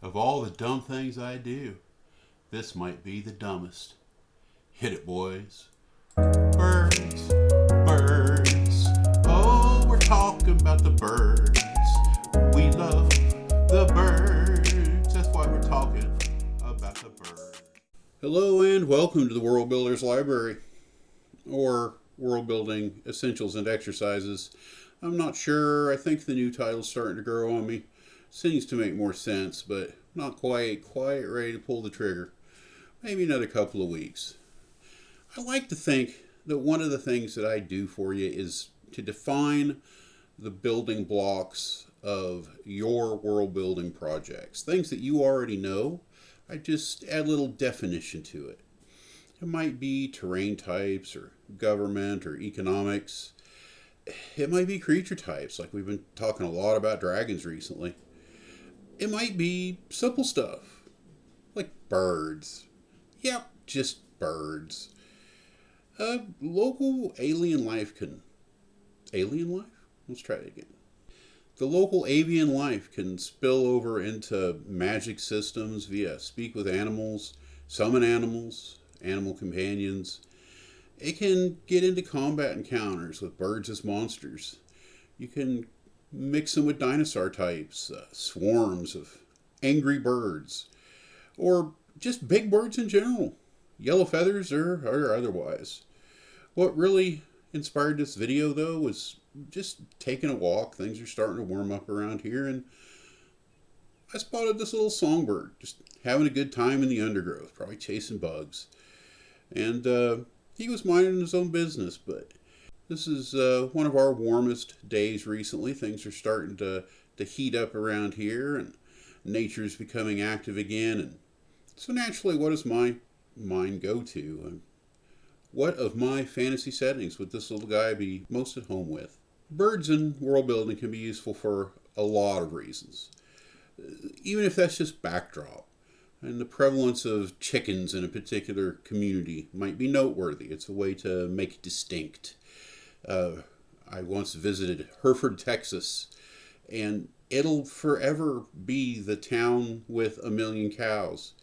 Of all the dumb things I do, this might be the dumbest. Hit it, boys. Birds, birds. Oh, we're talking about the birds. We love the birds. That's why we're talking about the birds. Hello and welcome to the World Builders Library, or World Building Essentials and Exercises. I'm not sure. I think the new title's starting to grow on me. Seems to make more sense, but not quite ready to pull the trigger. Maybe another couple of weeks. I like to think that one of the things that I do for you is to define the building blocks of your world building projects. Things that you already know, I just add a little definition to it. It might be terrain types or government or economics. It might be creature types, like we've been talking a lot about dragons recently. It might be simple stuff, like birds. Yep, just birds. Local alien life can... Alien life? Let's try it again. The local avian life can spill over into magic systems via speak with animals, summon animals, animal companions. It can get into combat encounters with birds as monsters. You can mix them with dinosaur types, swarms of angry birds, or just big birds in general, yellow feathers or otherwise. What really inspired this video, though, was just taking a walk. Things are starting to warm up around here, and I spotted this little songbird just having a good time in the undergrowth, probably chasing bugs. And he was minding his own business, but this is one of our warmest days recently. Things are starting to heat up around here, and nature's becoming active again. And so naturally, what does my mind go to? What of my fantasy settings would this little guy be most at home with? Birds in world building can be useful for a lot of reasons, even if that's just backdrop. And the prevalence of chickens in a particular community might be noteworthy. It's a way to make it distinct. I once visited Hereford, Texas, and it'll forever be the town with a million cows.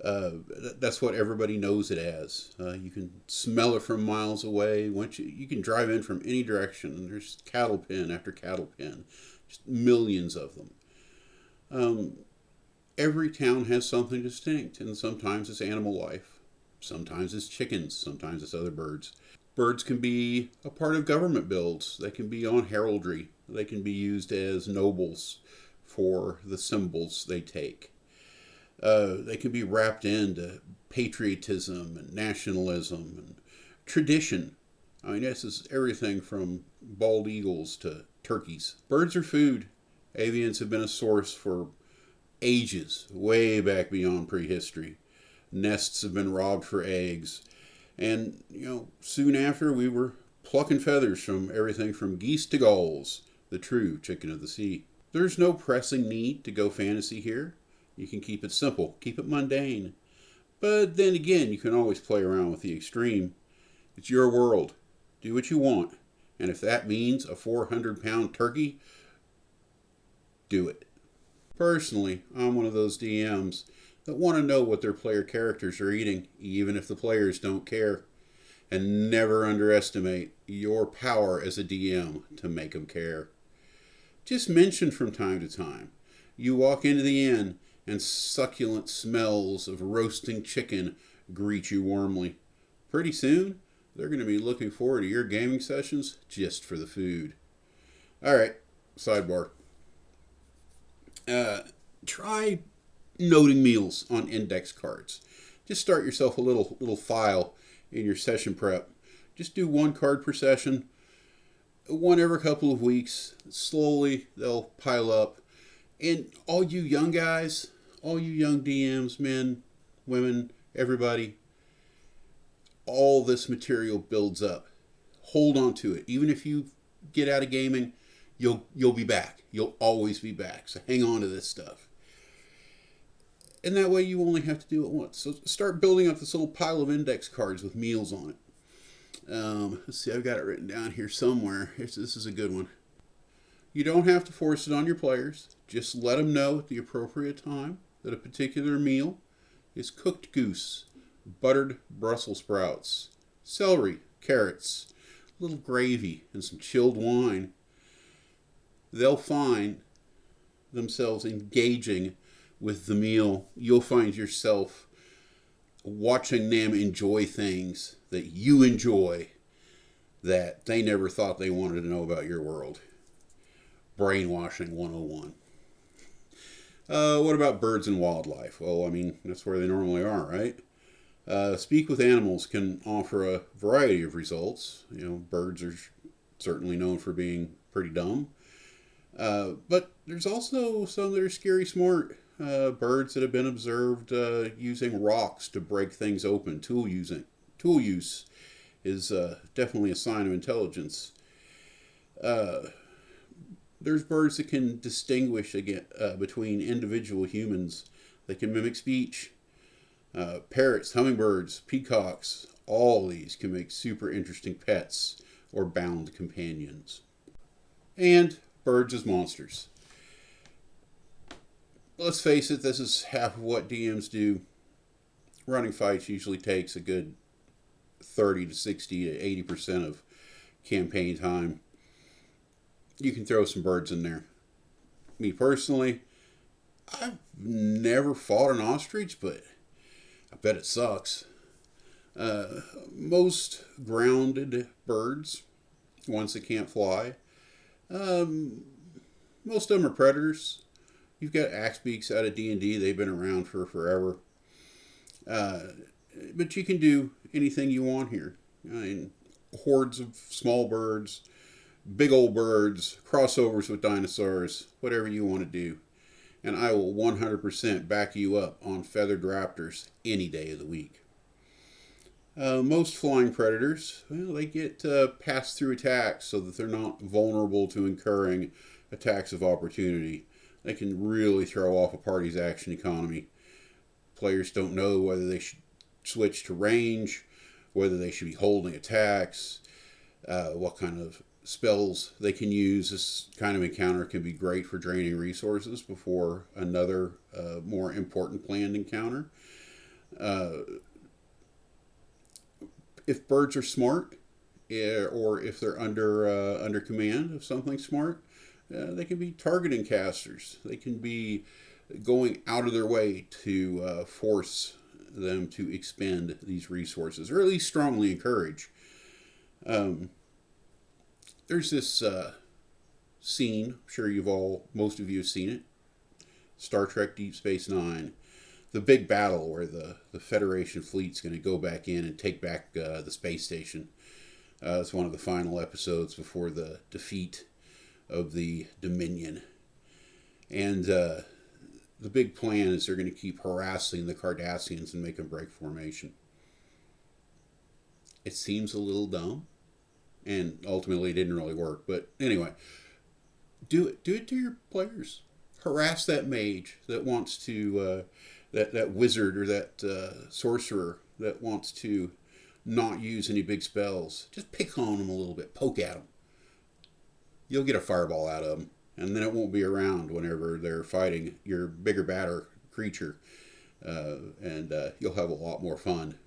That's what everybody knows it as. You can smell it from miles away. Once you can drive in from any direction, and there's cattle pen after cattle pen, just millions of them. Every town has something distinct, and sometimes it's animal life, sometimes it's chickens, sometimes it's other birds. Birds can be a part of government builds. They can be on heraldry. They can be used as nobles for the symbols they take. They can be wrapped into patriotism and nationalism and tradition. I mean, this is everything from bald eagles to turkeys. Birds are food. Avians have been a source for ages, way back beyond prehistory. Nests have been robbed for eggs. And, soon after we were plucking feathers from everything from geese to gulls, the true chicken of the sea. There's no pressing need to go fantasy here. You can keep it simple, keep it mundane. But then again, you can always play around with the extreme. It's your world. Do what you want. And if that means a 400-pound turkey, do it. Personally, I'm one of those DMs that want to know what their player characters are eating, even if the players don't care. And never underestimate your power as a DM to make them care. Just mention from time to time. You walk into the inn and succulent smells of roasting chicken greet you warmly. Pretty soon, they're going to be looking forward to your gaming sessions just for the food. Alright, sidebar. Try noting meals on index cards. Just start yourself a little file in your session prep. Just do one card per session, one every couple of weeks. Slowly they'll pile up. And all you young guys, all you young DMs, men, women, everybody, all this material builds up. Hold on to it. Even if you get out of gaming, you'll be back. You'll always be back. So hang on to this stuff. And that way you only have to do it once. So start building up this little pile of index cards with meals on it. Let's see, I've got it written down here somewhere. This is a good one. You don't have to force it on your players. Just let them know at the appropriate time that a particular meal is cooked goose, buttered Brussels sprouts, celery, carrots, a little gravy, and some chilled wine, they'll find themselves engaging with the meal. You'll find yourself watching them enjoy things that you enjoy that they never thought they wanted to know about your world. Brainwashing 101. What about birds and wildlife? Well, I mean, that's where they normally are, right? Speak with Animals can offer a variety of results. You know, birds are certainly known for being pretty dumb. But there's also some that are scary smart. Birds that have been observed using rocks to break things open. Tool use is definitely a sign of intelligence. There's birds that can distinguish between individual humans. They can mimic speech. Parrots, hummingbirds, peacocks, all these can make super interesting pets or bound companions. And birds as monsters. Let's face it, this is half of what DMs do. Running fights usually takes a good 30 to 60 to 80% of campaign time. You can throw some birds in there. Me personally, I've never fought an ostrich, but I bet it sucks. Most grounded birds, ones that can't fly, most of them are predators. You've got axebeaks out of D&D. They've been around for forever. But you can do anything you want here. I mean, hordes of small birds, big old birds, crossovers with dinosaurs, whatever you want to do. And I will 100% back you up on feathered raptors any day of the week. Most flying predators, well, they get pass-through attacks so that they're not vulnerable to incurring attacks of opportunity. They can really throw off a party's action economy. Players don't know whether they should switch to range, whether they should be holding attacks, what kind of spells they can use. This kind of encounter can be great for draining resources before another more important planned encounter. If birds are smart, or if they're under command of something smart, they can be targeting casters. They can be going out of their way to force them to expend these resources, or at least strongly encourage. There's this scene, I'm sure most of you have seen it, Star Trek Deep Space Nine, the big battle where the Federation fleet's going to go back in and take back the space station. It's one of the final episodes before the defeat of the Dominion. And the big plan is they're going to keep harassing the Cardassians and make them break formation. It seems a little dumb, and ultimately it didn't really work. But anyway, do it to your players. Harass that mage that wants to, that wizard or that sorcerer that wants to not use any big spells. Just pick on them a little bit, poke at them. You'll get a fireball out of them, and then it won't be around whenever they're fighting your bigger, badder creature, and you'll have a lot more fun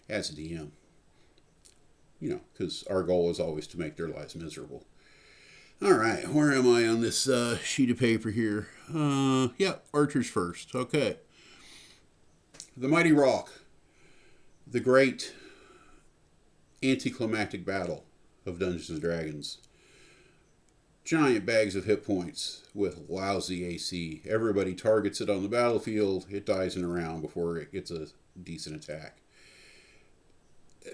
as a DM. You know, because our goal is always to make their lives miserable. All right, where am I on this sheet of paper here? Yeah, archers first. Okay. The Mighty Rock, the great anticlimactic battle of Dungeons and Dragons. Giant bags of hit points with lousy AC. Everybody targets it on the battlefield. It dies in a round before it gets a decent attack.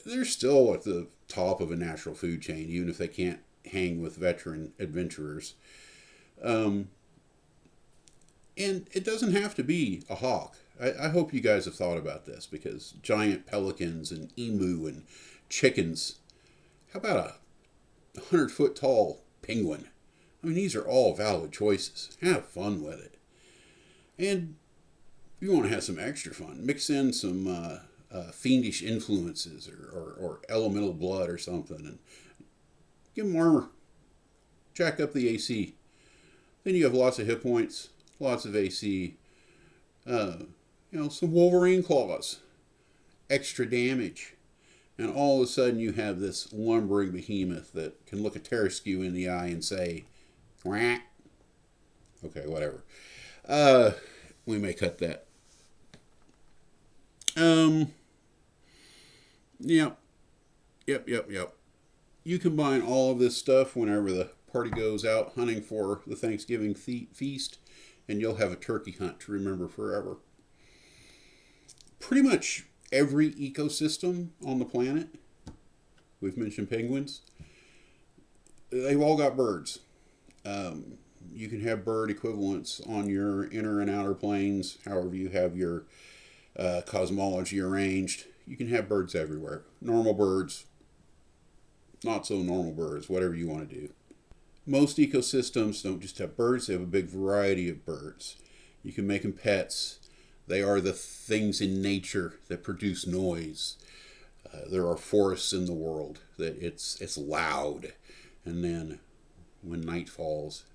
They're still at the top of a natural food chain, even if they can't hang with veteran adventurers. And it doesn't have to be a hawk. I hope you guys have thought about this, because giant pelicans and emu and chickens. How about a 100-foot tall penguin? I mean, these are all valid choices. Have fun with it. And if you want to have some extra fun, mix in some fiendish influences or elemental blood or something, and give them armor. Jack up the AC. Then you have lots of hit points, lots of AC, Uh, some Wolverine claws, extra damage. And all of a sudden you have this lumbering behemoth that can look a Tarasque in the eye and say, quack. Okay, whatever. We may cut that. Yep. Yep. You combine all of this stuff whenever the party goes out hunting for the Thanksgiving feast, and you'll have a turkey hunt to remember forever. Pretty much every ecosystem on the planet, we've mentioned penguins, they've all got birds. You can have bird equivalents on your inner and outer planes, however you have your cosmology arranged. You can have birds everywhere. Normal birds, not so normal birds, whatever you want to do. Most ecosystems don't just have birds, they have a big variety of birds. You can make them pets. They are the things in nature that produce noise. There are forests in the world that it's loud, and then when night falls,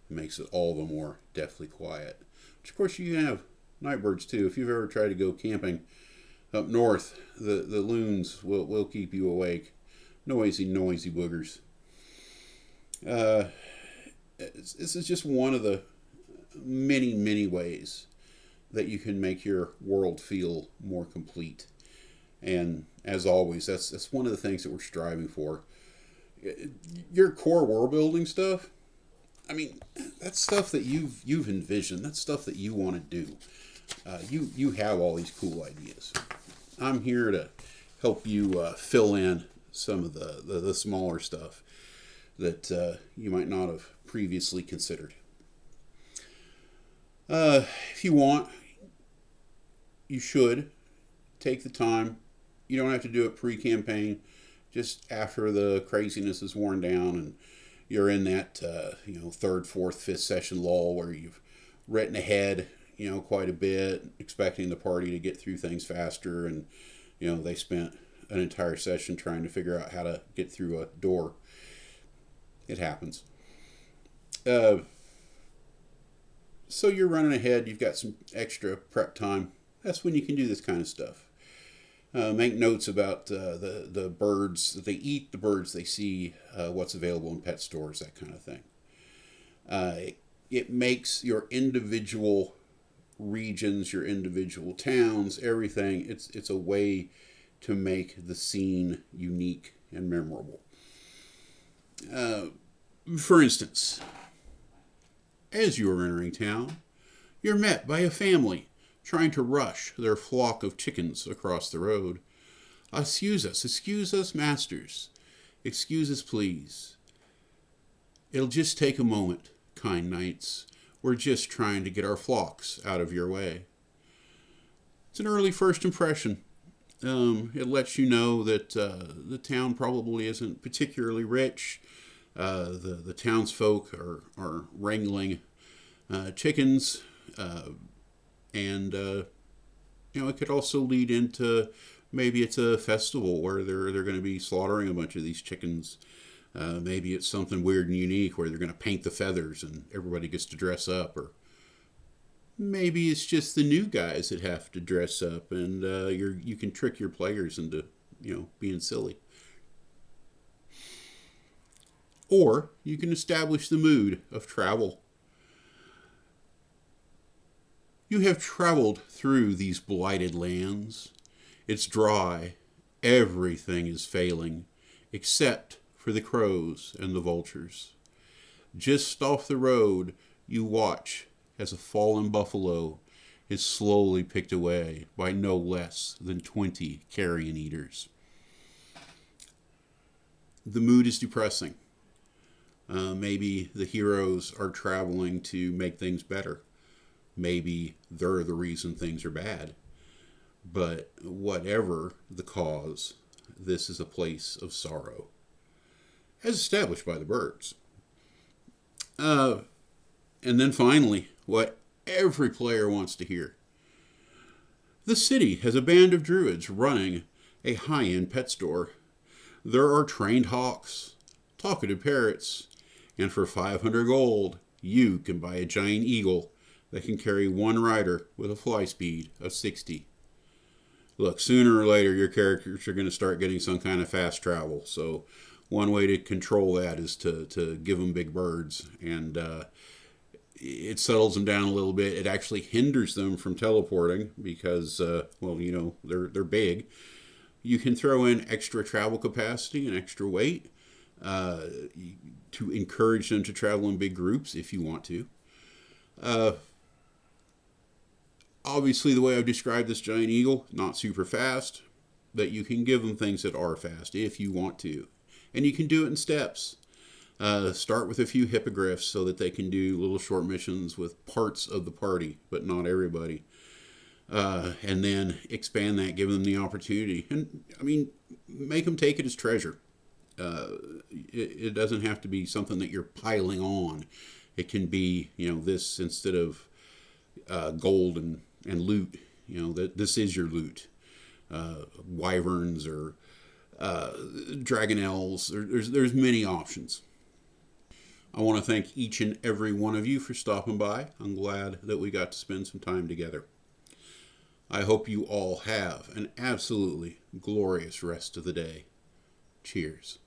it makes it all the more deathly quiet. Which of course you have night birds too. If you've ever tried to go camping up north, the loons will keep you awake. Noisy boogers. This is just one of the many ways that you can make your world feel more complete. And as always, that's one of the things that we're striving for. Your core world building stuff, I mean, that's stuff that you've envisioned. That's stuff that you want to do. You have all these cool ideas. I'm here to help you fill in some of the smaller stuff that you might not have previously considered. If you want, you should take the time. You don't have to do it pre-campaign. Just after the craziness is worn down and you're in that third, fourth, fifth session lull where you've written ahead quite a bit, expecting the party to get through things faster, and they spent an entire session trying to figure out how to get through a door. It happens. So you're running ahead. You've got some extra prep time. That's when you can do this kind of stuff. Make notes about the birds that they eat, the birds they see, what's available in pet stores, that kind of thing. It makes your individual regions, your individual towns, everything. It's a way to make the scene unique and memorable. For instance, as you are entering town, you're met by a family trying to rush their flock of chickens across the road. Excuse us, masters. Excuse us, please. It'll just take a moment, kind knights. We're just trying to get our flocks out of your way. It's an early first impression. It lets you know that the town probably isn't particularly rich. The townsfolk are wrangling chickens, and it could also lead into maybe it's a festival where they're going to be slaughtering a bunch of these chickens. Maybe it's something weird and unique where they're going to paint the feathers and everybody gets to dress up, or maybe it's just the new guys that have to dress up, and you can trick your players into being silly. Or you can establish the mood of travel. You have traveled through these blighted lands. It's dry. Everything is failing, except for the crows and the vultures. Just off the road, you watch as a fallen buffalo is slowly picked away by no less than 20 carrion eaters. The mood is depressing. Maybe the heroes are traveling to make things better. Maybe they're the reason things are bad. But whatever the cause, this is a place of sorrow, as established by the birds. And then finally, what every player wants to hear. The city has a band of druids running a high-end pet store. There are trained hawks, talkative parrots, and for 500 gold, you can buy a giant eagle that can carry one rider with a fly speed of 60. Look, sooner or later, your characters are going to start getting some kind of fast travel. So, one way to control that is to give them big birds, and it settles them down a little bit. It actually hinders them from teleporting because, they're big. You can throw in extra travel capacity and extra weight to encourage them to travel in big groups if you want to. Obviously, the way I've described this giant eagle, not super fast, but you can give them things that are fast if you want to. And you can do it in steps. Start with a few hippogriffs so that they can do little short missions with parts of the party, but not everybody. And then expand that, give them the opportunity. And, make them take it as treasure. It doesn't have to be something that you're piling on. It can be, this instead of gold and loot, that this is your loot. Wyverns or dragonelles. There's many options. I want to thank each and every one of you for stopping by. I'm glad that we got to spend some time together. I hope you all have an absolutely glorious rest of the day. Cheers.